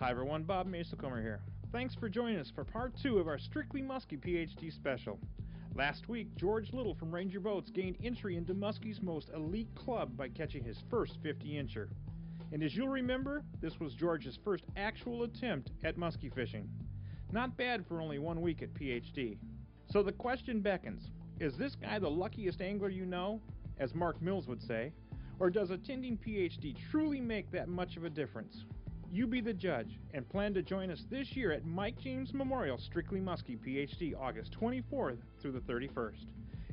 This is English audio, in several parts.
Hi everyone, Bob Mehsikomer here. Thanks for joining us for part 2 of our Strictly Muskie PhD special. Last week, George Little from Ranger Boats gained entry into Muskie's most elite club by catching his first 50-incher. And as you'll remember, this was George's first actual attempt at muskie fishing. Not bad for only 1 week at PhD. So the question beckons, is this guy the luckiest angler you know, as Mark Mills would say, or does attending PhD truly make that much of a difference? You be the judge, and plan to join us this year at Mike James Memorial Strictly Muskie PhD August 24th through the 31st.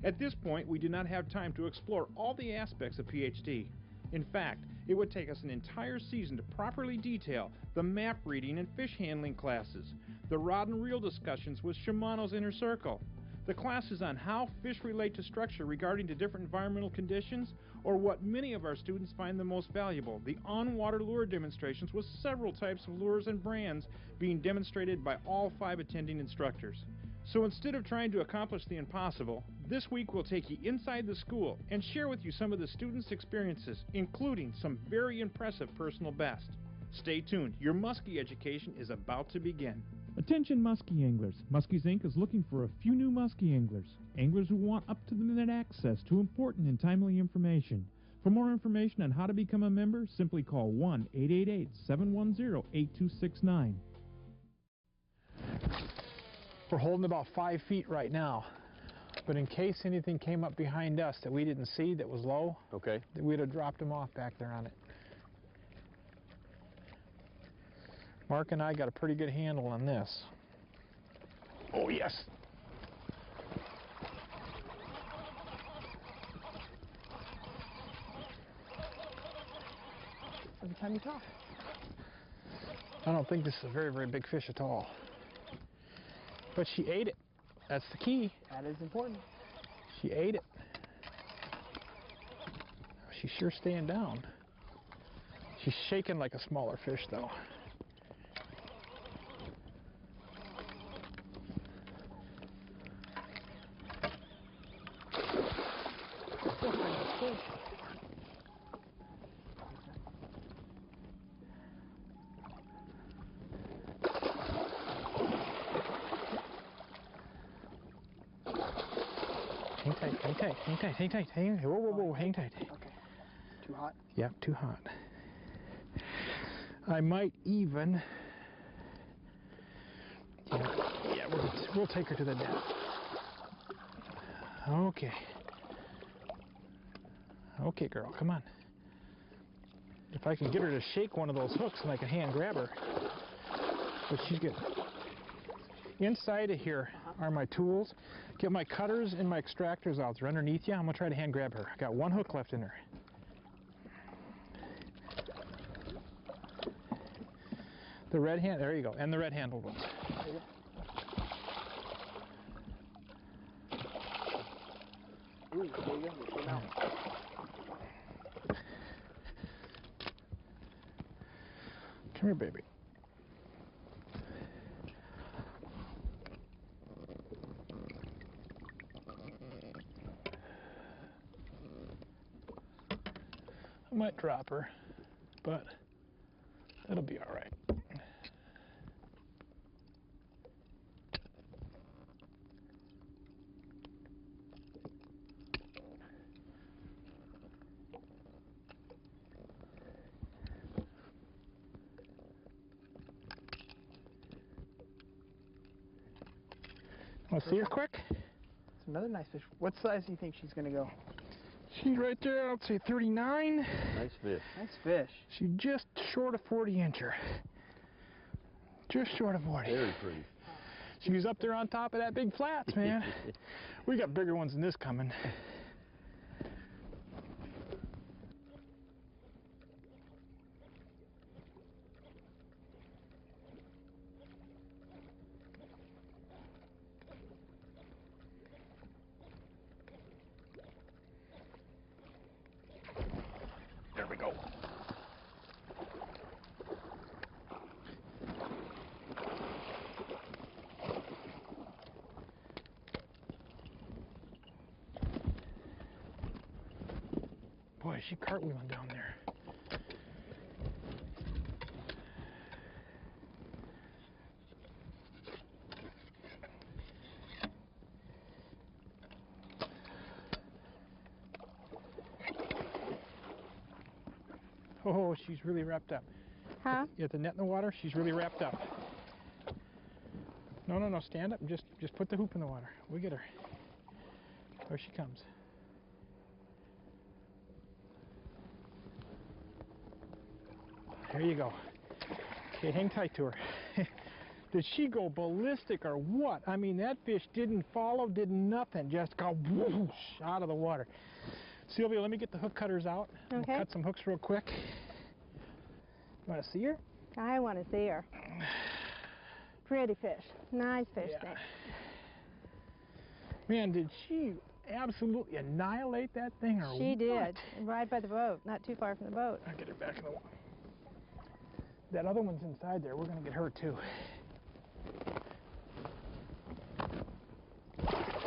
At this point, we do not have time to explore all the aspects of PhD. In fact, it would take us an entire season to properly detail the map reading and fish handling classes, the rod and reel discussions with Shimano's Inner Circle, the classes on how fish relate to structure regarding to different environmental conditions, or what many of our students find the most valuable, the on-water lure demonstrations with several types of lures and brands being demonstrated by all 5 attending instructors. So instead of trying to accomplish the impossible, this week we'll take you inside the school and share with you some of the students' experiences, including some very impressive personal best. Stay tuned, your muskie education is about to begin. Attention muskie anglers. Muskies Inc. is looking for a few new muskie anglers. Anglers who want up-to-the-minute access to important and timely information. For more information on how to become a member, simply call 1-888-710-8269. We're holding about 5 feet right now, but in case anything came up behind us that we didn't see that was low, okay, we'd have dropped them off back there on it. Mark and I got a pretty good handle on this. Oh yes! Every time you talk. I don't think this is a very, very big fish at all. But she ate it. That's the key. That is important. She ate it. She's sure staying down. She's shaking like a smaller fish though. Hang tight. Whoa, hang tight. Okay. Too hot? Yep, too hot. I might even... Yeah, we'll take her to the net. Okay, girl, come on. If I can get her to shake one of those hooks and I can hand grab her. But she's good. Inside of here are my tools. Get my cutters and my extractors out. They're underneath you. I'm going to try to hand grab her. I got 1 hook left in her. The red hand, there you go. And the red handled ones. Ooh, there you go. Came out. Come here, baby. I might drop her, but it'll be all right. Want to see her quick? It's another nice fish. What size do you think she's going to go? She's right there, I'd say 39. nice fish. Nice fish. She's just short of 40-incher. Just short of 40. Very pretty. She's up there on top of that big flats, man. We got bigger ones than this coming. There we go. Boy, is she cartwheeling down there. Oh, she's really wrapped up. Huh? You got the net in the water? She's really wrapped up. No, no, no, stand up and just put the hoop in the water. We'll get her. There she comes. There you go. Okay, hang tight to her. Did she go ballistic or what? I mean, that fish didn't follow, did nothing. Just go whoosh out of the water. Sylvia, let me get the hook cutters out. Okay. We'll cut some hooks real quick. You want to see her? I want to see her. Pretty fish. Nice fish. Yeah. Man, did she absolutely annihilate that thing or She what? did. Right by the boat. Not too far from the boat. I'll get her back in the water. That other one's inside there. We're going to get her too.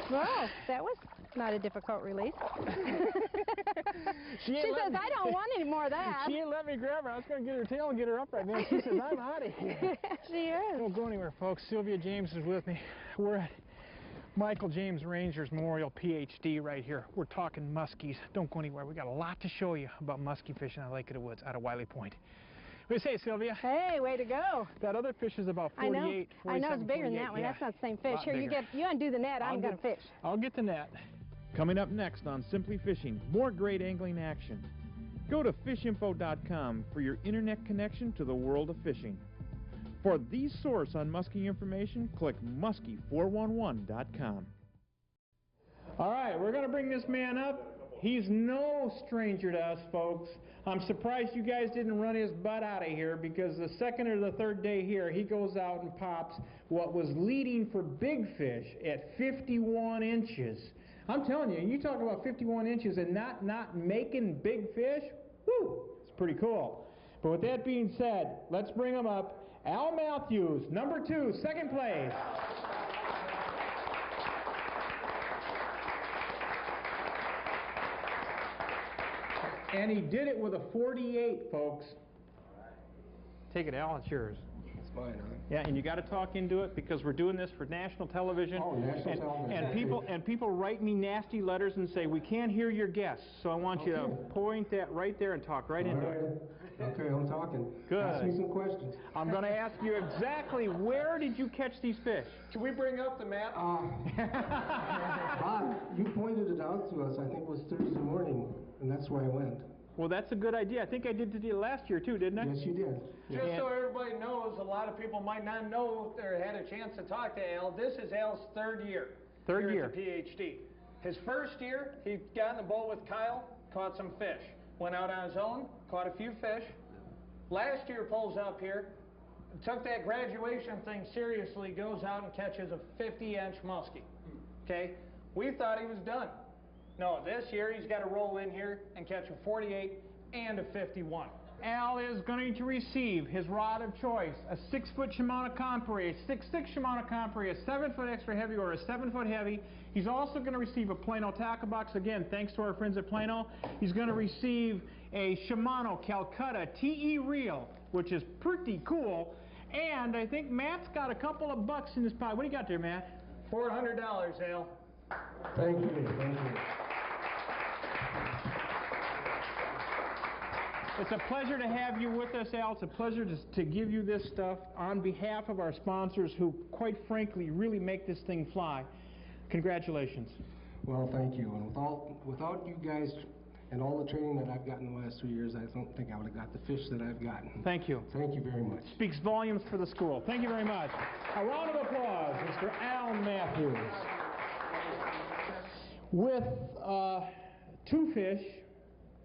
Whoa, that was not a difficult release. She says, I don't want any more of that. She ain't let me grab her. I was going to get her tail and get her up right now. She says, I'm out of here. She is. Don't go anywhere, folks. Sylvia James is with me. We're at Michael James Ranger's Memorial PhD right here. We're talking muskies. Don't go anywhere. We got a lot to show you about muskie fishing on Lake of the Woods out of Wiley Point. What do you say, Sylvia? Hey, way to go. That other fish is about 48, I know it's bigger than that one. Yeah. That's not the same fish. Lot Here, bigger. you undo the net. I'm going to fish. I'll get the net. Coming up next on Simply Fishing, more great angling action. Go to fishinfo.com for your internet connection to the world of fishing. For the source on muskie information, click muskie411.com. All right, we're going to bring this man up. He's no stranger to us, folks. I'm surprised you guys didn't run his butt out of here, because the second or the third day here, he goes out and pops what was leading for big fish at 51 inches. I'm telling you, you talk about 51 inches and not making big fish, whoo, it's pretty cool. But with that being said, let's bring him up. Al Matthews, number 2, second place. And he did it with a 48, folks. Take it, Al, it's yours. It's mine, huh? Yeah, and you got to talk into it, because we're doing this for national television. Oh, national television. And people write me nasty letters and say, we can't hear your guests. So I want you to point that right there and talk right into it. Okay, I'm talking. Good. Ask me some questions. I'm going to ask you exactly, where did you catch these fish? Can we bring up the map? Bob, you pointed it out to us, I think it was Thursday morning, and that's where I went. Well, that's a good idea. I think I did it last year too, didn't I? Yes, you did. Just so everybody knows, a lot of people might not know or had a chance to talk to Al. This is Al's third year. Third here year. At the PhD. His first year, he got in the boat with Kyle, caught some fish. Went out on his own, caught a few fish. Last year, pulls up here, took that graduation thing seriously, goes out and catches a 50-inch muskie. Okay? We thought he was done. No, this year he's got to roll in here and catch a 48 and a 51. Al is going to receive his rod of choice, a 6-foot Shimano Compre, a 6'6" Shimano Compre, a 7-foot extra heavy or a 7-foot heavy. He's also going to receive a Plano tackle box, again, thanks to our friends at Plano. He's going to receive a Shimano Calcutta TE reel, which is pretty cool. And I think Matt's got a couple of bucks in his pocket. What do you got there, Matt? $400, Al. Thank you, thank you. It's a pleasure to have you with us, Al. It's a pleasure to give you this stuff on behalf of our sponsors who, quite frankly, really make this thing fly. Congratulations. Well, thank you. And without you guys and all the training that I've gotten in the last 3 years, I don't think I would have got the fish that I've gotten. Thank you. Thank you very much. Speaks volumes for the school. Thank you very much. A round of applause is for Al Matthews. With 2 fish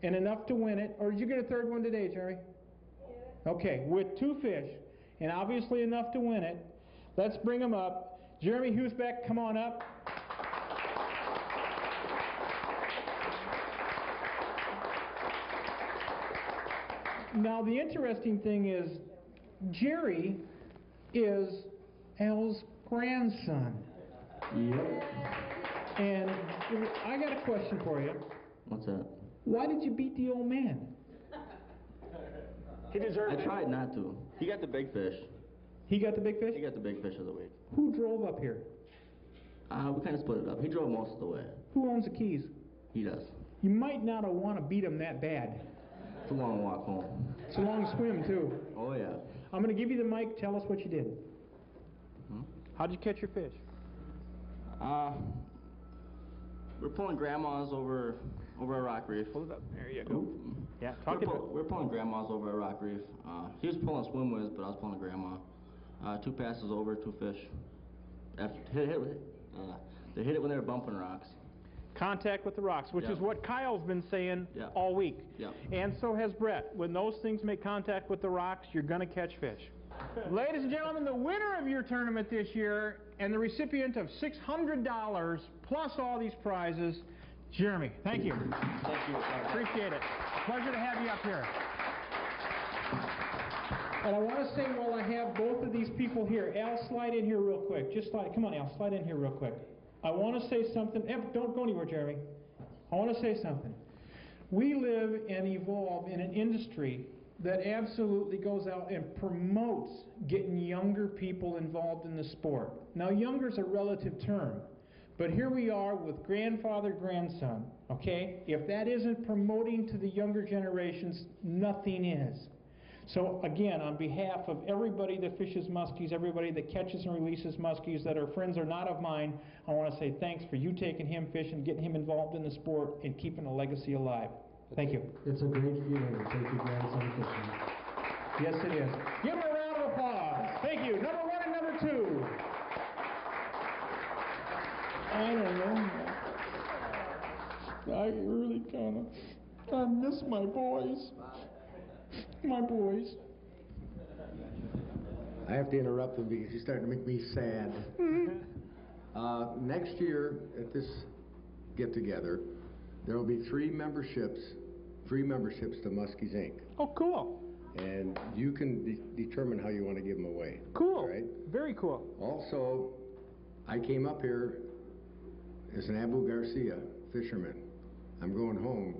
and enough to win it, or did you get a third one today, Jerry? Yeah. Okay, with 2 fish and obviously enough to win it, let's bring them up. Jeremy Hughesbeck, come on up. Now, the interesting thing is, Jerry is Al's grandson. Yep. And I got a question for you. What's that? Why did you beat the old man? He deserved I it. tried not to. He got the big fish. He got the big fish? He got the big fish of the week. Who drove up here? We kind of split it up. He drove most of the way. Who owns the keys? He does. You might not want to beat him that bad. It's a long walk home. It's a long swim, too. Oh, yeah. I'm going to give you the mic. Tell us what you did. How'd you catch your fish? We're pulling grandmas over a rock reef. Pull it up. There you go. Yeah, talk it up. We're pulling grandmas over a rock reef. He was pulling swim with, but I was pulling a grandma. 2 passes over, 2 fish. They hit it when they were bumping rocks. Contact with the rocks, which is what Kyle's been saying all week. Yep. And so has Brett. When those things make contact with the rocks, you're going to catch fish. Ladies and gentlemen, the winner of your tournament this year and the recipient of $600 plus all these prizes, Jeremy. Thank you. Thank you. Appreciate it. Pleasure to have you up here. And I want to say while I have both of these people here, Al, slide in here real quick. Just slide. Come on, Al, slide in here real quick. I want to say something. Don't go anywhere, Jeremy. I want to say something. We live and evolve in an industry that absolutely goes out and promotes getting younger people involved in the sport. Now, younger is a relative term, but here we are with grandfather, grandson, okay? If that isn't promoting to the younger generations, nothing is. So again, on behalf of everybody that fishes muskies, everybody that catches and releases muskies that are friends or not of mine, I want to say thanks for you taking him fishing, getting him involved in the sport, and keeping a legacy alive. Thank you. It's a great feeling to take your grandson fishing. Yes, it is. Give him a round of applause. Thank you. Number 1 and number 2. I don't know. I really I miss my boys. My boys. I have to interrupt them because you're starting to make me sad. Next year at this get-together, there will be 3 memberships, free memberships to Muskies Inc. Oh, cool. And you can determine how you want to give them away. Cool. Right? Very cool. Also, I came up here as an Abu Garcia fisherman. I'm going home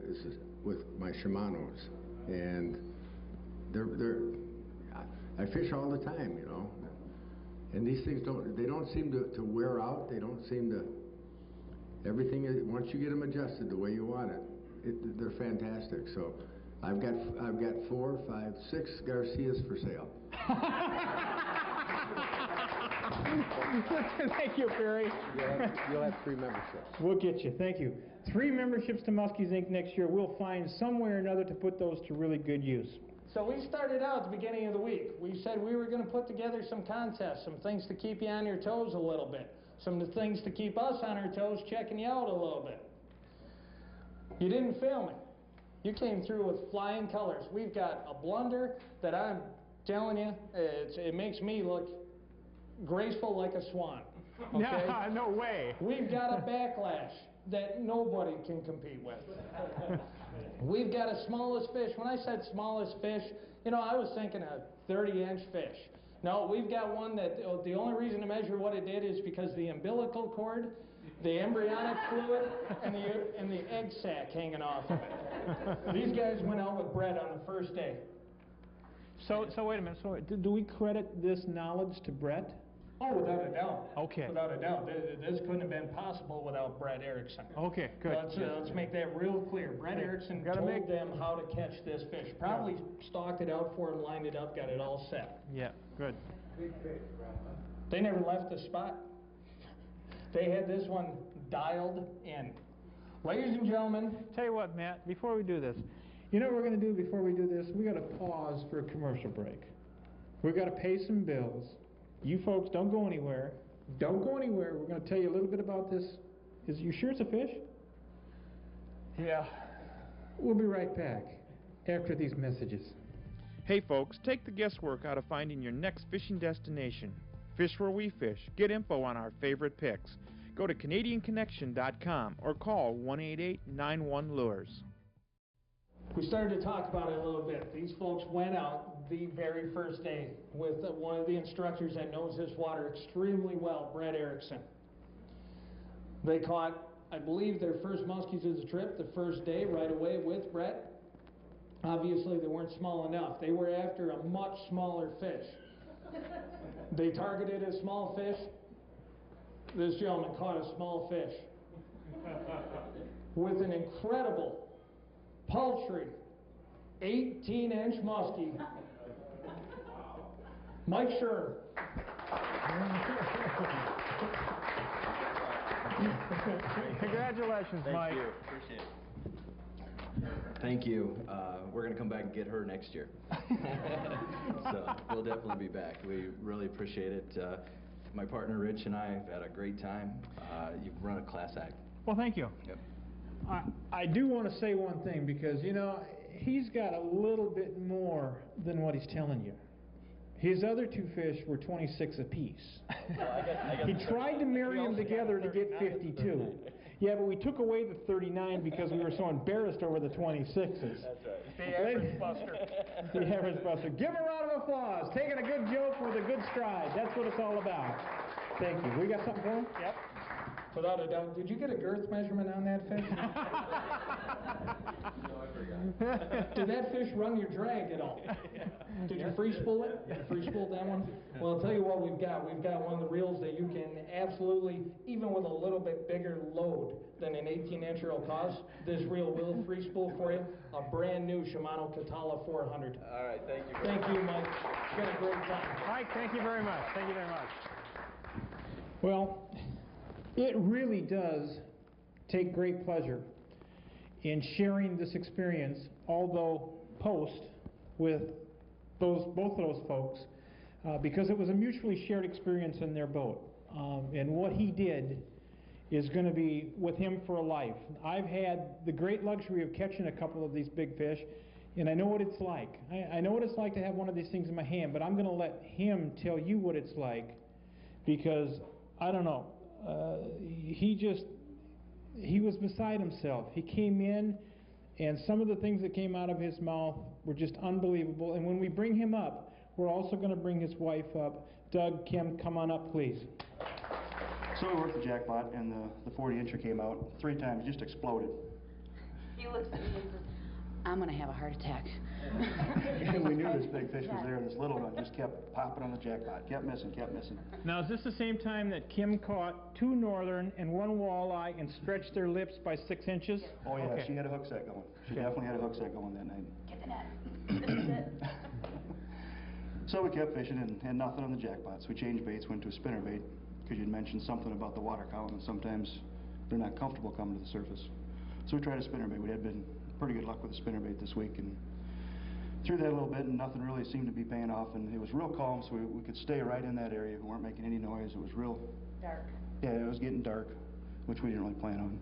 with my Shimanos, and I fish all the time, you know. And these things don't seem to wear out. They don't seem to. Everything is, once you get them adjusted the way you want it, they're fantastic. So I've got 4, 5, 6 Garcias for sale. Thank you, Barry. You'll have 3 memberships. We'll get you. Thank you. 3 memberships to Muskies Inc. next year. We'll find some way or another to put those to really good use. So we started out at the beginning of the week. We said we were going to put together some contests, some things to keep you on your toes a little bit, some of the things to keep us on our toes, checking you out a little bit. You didn't fail me. You came through with flying colors. We've got a blunder that I'm telling you, it makes me look graceful like a swan. Okay? No way. We've got a backlash that nobody can compete with. We've got a smallest fish. When I said smallest fish, you know, I was thinking a 30-inch fish. No, we've got one that the only reason to measure what it did is because the umbilical cord, the embryonic fluid, and the egg sac hanging off of it. These guys went out with Brett on the first day. So wait a minute. So do we credit this knowledge to Brett? Oh, without a doubt. Okay. Without a doubt. This couldn't have been possible without Brett Erickson. Okay, good. Let's make that real clear. Brett Erickson told them how to catch this fish. Probably stalked it out for them, lined it up, got it all set. Yeah, good. They never left the spot. They had this one dialed in. Ladies and gentlemen. Tell you what, Matt, before we do this, You know what we're going to do before we do this? We got to pause for a commercial break. We've got to pay some bills. You folks don't go anywhere. Don't go anywhere. We're going to tell you a little bit about this. You sure it's a fish? yeah. We'll be right back after these messages. Hey folks, take the guesswork out of finding your next fishing destination. Fish where we fish. Get info on our favorite picks. Go to CanadianConnection.com or call 188-91-LURES. We started to talk about it a little bit. These folks went out the very first day with one of the instructors that knows this water extremely well, Brett Erickson. They caught, I believe, their first muskies of the trip the first day right away with Brett. Obviously, they weren't small enough. They were after a much smaller fish. They targeted a small fish. This gentleman caught a small fish with an incredible, paltry 18-inch muskie. Mike Scher. Congratulations, Mike. Thank you. Appreciate it. Thank you. We're going to come back and get her next year. So we'll definitely be back. We really appreciate it. My partner Rich and I have had a great time. You've run a class act. Well, thank you. Yep. I do want to say one thing because, you know, he's got a little bit more than what he's telling you. His other two fish were 26 apiece. He tried to marry them together to get 52. Yeah, but we took away the 39 because we were so embarrassed over the 26s. That's right. The average buster. The average buster. Give a round of applause. Taking a good joke with a good stride. That's what it's all about. Thank you. We got something for him? Yep. Without a doubt. Did you get a girth measurement on that fish? Did that fish run your drag at all? Did you free spool it? Did you free spool that one? Well, I'll tell you what we've got. We've got one of the reels that you can absolutely, even with a little bit bigger load than an 18-incher will cost, this reel will free spool for you. A brand new Shimano Katala 400. All right, thank you. Thank you, Mike. It's been a great time. Mike, thank you very much. Thank you very much. Well, it really does take great pleasure in sharing this experience, although post with both of those folks, because it was a mutually shared experience in their boat. And what he did is going to be with him for a life. I've had the great luxury of catching a couple of these big fish, and I know what it's like. I know what it's like to have one of these things in my hand, but I'm going to let him tell you what it's like, because, I don't know, he was beside himself. He came in, and some of the things that came out of his mouth were just unbelievable. And when we bring him up, we're also going to bring his wife up. Doug, Kim, come on up, please. So we worked the jackpot, and the 40-incher came out 3 times, just exploded. He looks at me and says, I'm going to have a heart attack. And we knew this big fish was there, and this little one just kept popping on the jackpot, kept missing, kept missing. Now, is this the same time that Kim caught 2 northern and 1 walleye and stretched their lips by 6 inches? Oh yeah, Okay. she had a hook set going. She definitely had a hook set going that night. Get the net. This is it. So we kept fishing and nothing on the jackpots. We changed baits, went to a spinner bait, because you'd mentioned something about the water column, and sometimes they're not comfortable coming to the surface. So we tried a spinner bait. We had been pretty good luck with the spinner bait this week, and threw that a little bit, and nothing really seemed to be paying off, and it was real calm, so we could stay right in that area. We weren't making any noise. It was real dark. Yeah, it was getting dark, which we didn't really plan on.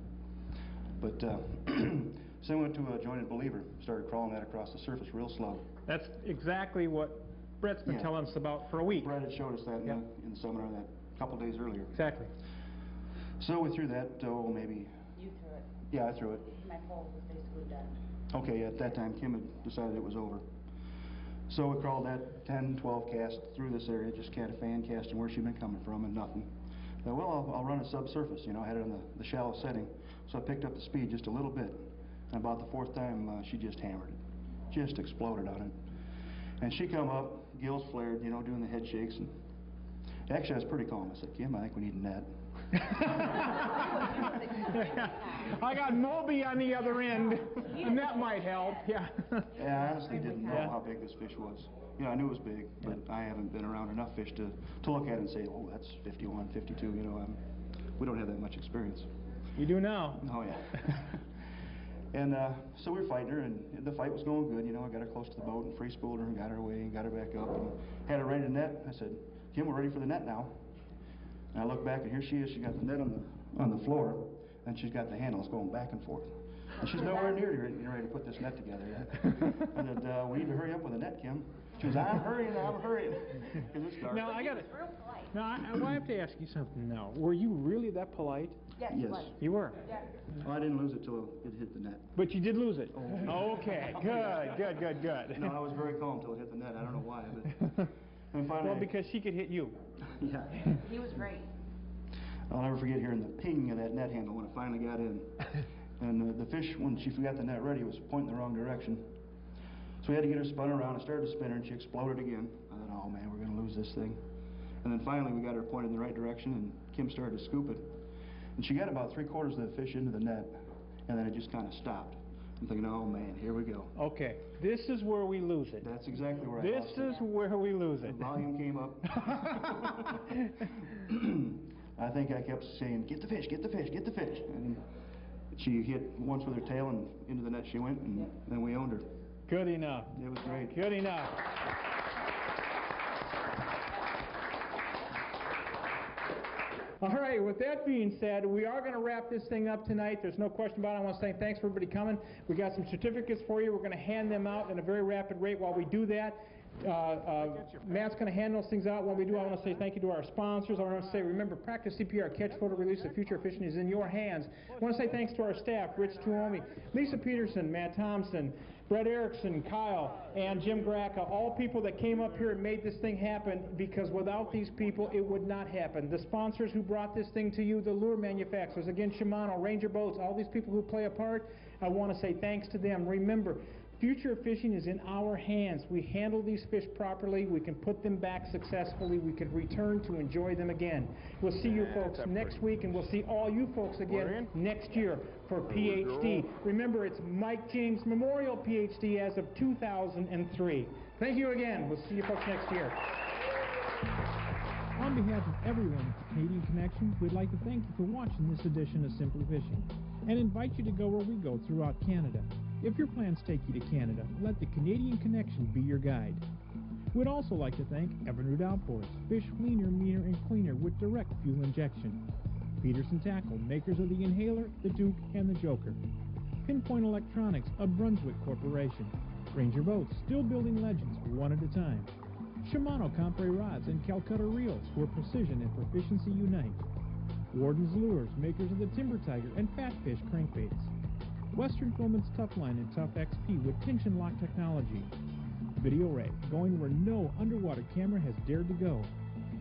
But so we went to a jointed believer, started crawling that across the surface real slow. That's exactly what Brett's been telling us about for a week. Brett had showed us that in the seminar that couple days earlier. Exactly. So we threw that, maybe... You threw it. Yeah, I threw it. My pole was basically done. Okay, at that time, Kim had decided it was over. So we crawled that 10, 12 casts through this area, just kind of fan casting where she'd been coming from, and nothing. Thought, well, I'll run it subsurface, you know, I had it on the shallow setting. So I picked up the speed just a little bit. And about the 4th time, she just hammered it. Just exploded on it. And she come up, gills flared, you know, doing the head shakes. And actually, I was pretty calm. I said, Kim, I think we need a net. I got Moby on the other end, and that might help. Yeah. Yeah, I honestly didn't know how big this fish was. You know, I knew it was big, but I haven't been around enough fish to look at it and say, oh, that's 51, 52. You know, we don't have that much experience. You do now. Oh, yeah. And so we were fighting her, and the fight was going good. You know, I got her close to the boat and free spooled her and got her away and got her back up and had her ready to net. I said, Kim, we're ready for the net now. And I look back, and here she is. She got the net on the floor, and she's got the handles going back and forth. And she's nowhere near ready to put this net together yet. I said, we need to hurry up with the net, Kim. She goes, I'm hurrying. Because it's dark. Now, I got it. Now, I have to ask you something now. Were you really that polite? Yes. You were? Yeah. Well, I didn't lose it till it hit the net. But you did lose it? Oh. Okay, good. No, I was very calm till it hit the net. I don't know why, but... And finally, well, because she could hit you. Yeah. He was great. I'll never forget hearing the ping of that net handle when it finally got in. And the fish, when she got the net ready, was pointing the wrong direction. So we had to get her spun around. I started to spin her, and she exploded again. I thought, oh, man, we're going to lose this thing. And then finally, we got her pointed in the right direction, and Kim started to scoop it. And she got about 3/4 of the fish into the net, and then it just kind of stopped. I'm thinking, oh man, here we go. Okay, this is where we lose it. That's exactly where I This lost is it. where we lose The it. volume came up. I think I kept saying, get the fish, get the fish, get the fish. And she hit once with her tail and into the net she went, and then we owned her. Good enough. It was great. Good enough. All right, with that being said, we are going to wrap this thing up tonight. There's no question about it. I want to say thanks for everybody coming. We got some certificates for you. We're going to hand them out at a very rapid rate. While we do that, Matt's going to hand those things out. While we do, I want to say thank you to our sponsors. I want to say, remember, practice CPR, catch, photo, release. The future of fishing is in your hands. I want to say thanks to our staff, Rich Tuomi, Lisa Peterson, Matt Thompson, Brett Erickson, Kyle, and Jim Gracca, all people that came up here and made this thing happen, because without these people, it would not happen. The sponsors who brought this thing to you, the lure manufacturers, again, Shimano, Ranger Boats, all these people who play a part, I want to say thanks to them. Remember, future of fishing is in our hands. We handle these fish properly. We can put them back successfully. We can return to enjoy them again. We'll see you folks next week, and we'll see all you folks again next year for PhD. Remember, it's Mike James Memorial PhD as of 2003. Thank you again. We'll see you folks next year. On behalf of everyone at Canadian Connection, we'd like to thank you for watching this edition of Simply Fishing and invite you to go where we go throughout Canada. If your plans take you to Canada, let the Canadian Connection be your guide. We'd also like to thank Evinrude Outboards, fish cleaner, meaner, and cleaner with direct fuel injection. Peterson Tackle, makers of the Inhaler, the Duke, and the Joker. Pinpoint Electronics, a Brunswick corporation. Ranger Boats, still building legends one at a time. Shimano Compre Rods and Calcutta Reels, where precision and proficiency unite. Warden's Lures, makers of the Timber Tiger and Fatfish crankbaits. Western Filment's Tough Line and Tough XP with tension lock technology. Video Ray, going where no underwater camera has dared to go.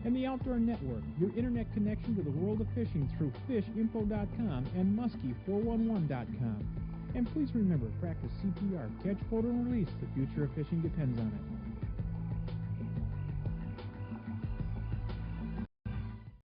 And the Outdoor Network, your internet connection to the world of fishing through fishinfo.com and muskie411.com. And please remember, practice CPR, catch, photo, and release. The future of fishing depends on it.